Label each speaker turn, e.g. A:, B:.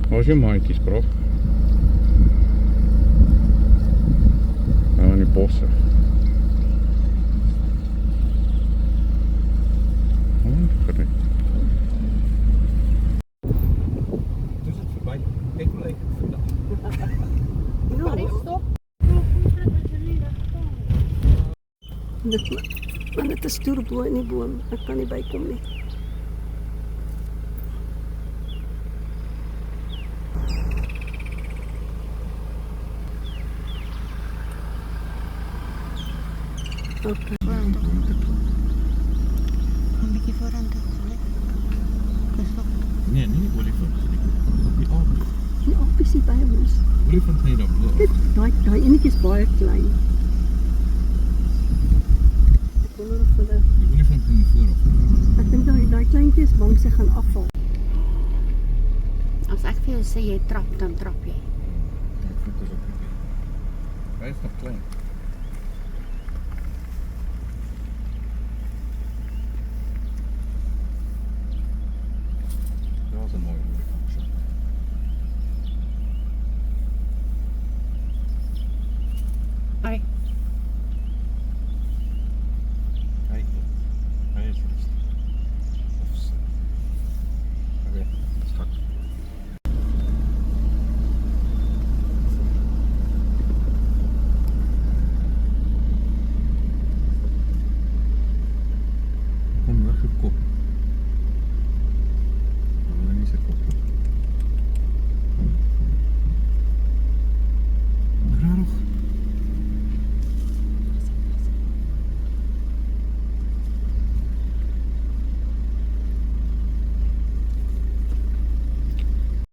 A: Waar is jou maatjies, prof? Nou in die bosse. Gereed.
B: Dus het voorbij. Kijk hoe leuk het vandaag.
C: Stop. Maar dit is stoerboom in die boom. Ek kan nie bykom nie. Okay.
D: Een bietjie vorentoe.
B: Nee, nie die olifant nie. Die aap.
C: Die aap is hier by ons.
B: Olifant nie daar bo.
C: Kyk, daai enetjie is baie klein. Ek wonder of hulle...
B: Die olifant kom voorop.
C: Ek dink daai kleintjie is bang sy gaan afval.
D: As ek vir jou sê jy trap, dan trap jy.
B: Ek fokus op die. Hy is nog klein.